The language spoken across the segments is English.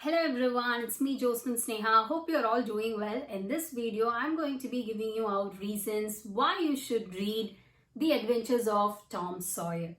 Hello everyone, it's me Joseph Sneha. Hope you're all doing well. In this video, I'm going to be giving you out reasons why you should read The Adventures of Tom Sawyer.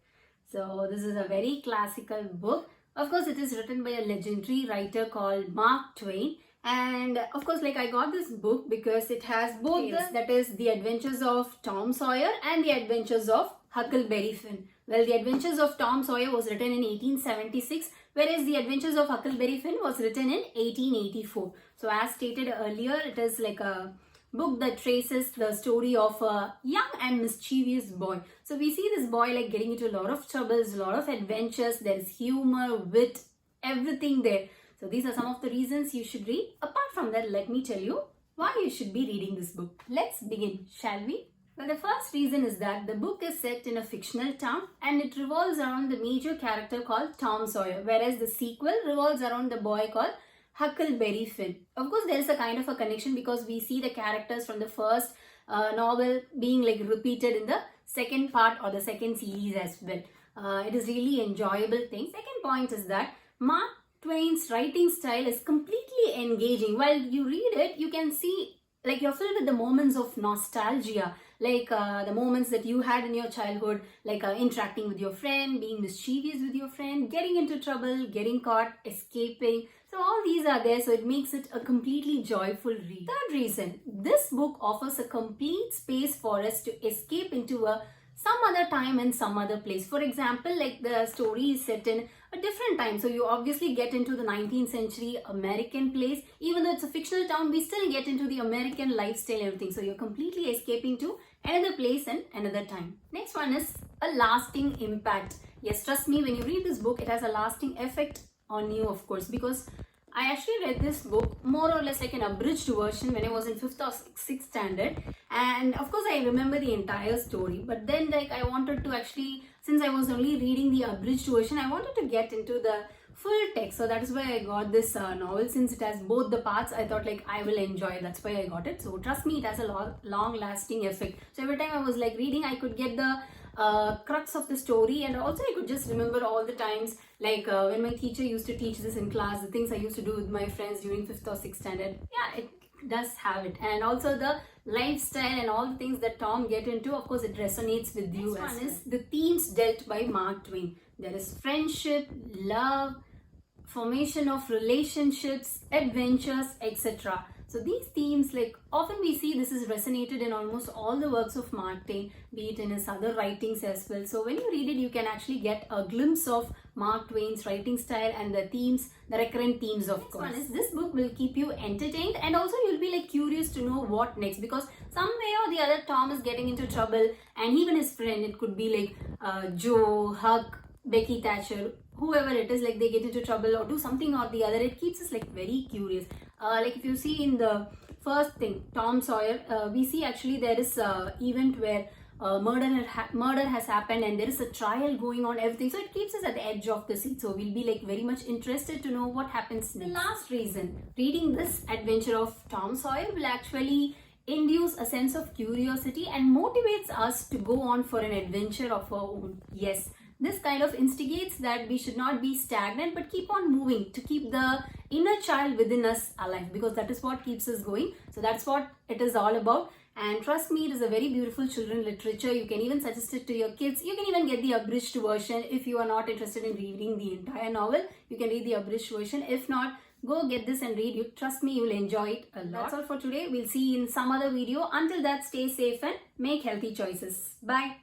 So this is a very classical book. Of course, it is written by a legendary writer called Mark Twain. And of course, I got this book because it has both that is The Adventures of Tom Sawyer and The Adventures of Huckleberry Finn. Well, The Adventures of Tom Sawyer was written in 1876, whereas The Adventures of Huckleberry Finn was written in 1884. So as stated earlier, it is like a book that traces the story of a young and mischievous boy. So we see this boy getting into a lot of troubles, a lot of adventures. There is humor, wit, everything there. So these are some of the reasons you should read. Apart from that, let me tell you why you should be reading this book. Let's begin, shall we? Well, the first reason is that the book is set in a fictional town and it revolves around the major character called Tom Sawyer, whereas the sequel revolves around the boy called Huckleberry Finn. Of course, there is a kind of a connection because we see the characters from the first novel being repeated in the second part or the second series as well. It is really enjoyable thing. Second point is that Mark Twain's writing style is completely engaging. While you read it, you can see you're filled with the moments of nostalgia, the moments that you had in your childhood, interacting with your friend, being mischievous with your friend, getting into trouble, getting caught, escaping. So all these are there, so it makes it a completely joyful read. Third reason, this book offers a complete space for us to escape into some other time and some other place. For example, the story is set in a different time. So you obviously get into the 19th century American place. Even though it's a fictional town, we still get into the American lifestyle and everything. So you're completely escaping to another place and another time. Next one is a lasting impact. Yes, trust me, when you read this book, it has a lasting effect on you, of course, because I actually read this book more or less like an abridged version when I was in 5th or 6th standard, and of course I remember the entire story, but then I wanted to actually, since I was only reading the abridged version, I wanted to get into the full text. So that is why I got this novel. Since it has both the parts, I thought I will enjoy it. That's why I got it. So trust me, it has a long lasting effect. So every time I was reading, I could get the crux of the story, and also I could just remember all the times when my teacher used to teach this in class, the things I used to do with my friends during 5th or 6th standard. Yeah, it does have it. And also the lifestyle and all the things that Tom get into, of course it resonates with you. Next one is the themes dealt by Mark Twain. There is friendship, love, formation of relationships, adventures, etc. So these themes, often we see this is resonated in almost all the works of Mark Twain, be it in his other writings as well. So when you read it, you can actually get a glimpse of Mark Twain's writing style and the themes, the recurrent themes, of course. Next one is, this book will keep you entertained, and also you'll be curious to know what next, because some way or the other Tom is getting into trouble, and even his friend, it could be Joe, Huck, Becky Thatcher, whoever it is, they get into trouble or do something or the other. It keeps us very curious. If you see in the first thing, Tom Sawyer, we see actually there is a event where murder has happened and there is a trial going on, everything. So it keeps us at the edge of the seat. So we'll be very much interested to know what happens next. The last reason, reading this Adventure of Tom Sawyer will actually induce a sense of curiosity and motivates us to go on for an adventure of our own. Yes, this kind of instigates that we should not be stagnant but keep on moving to keep the inner child within us alive, because that is what keeps us going. So that's what it is all about. And trust me, it is a very beautiful children literature. You can even suggest it to your kids. You can even get the abridged version. If you are not interested in reading the entire novel, you can read the abridged version. If not, go get this and read. You trust me, you will enjoy it a lot. That's all for today. We'll see you in some other video. Until that, stay safe and make healthy choices. Bye.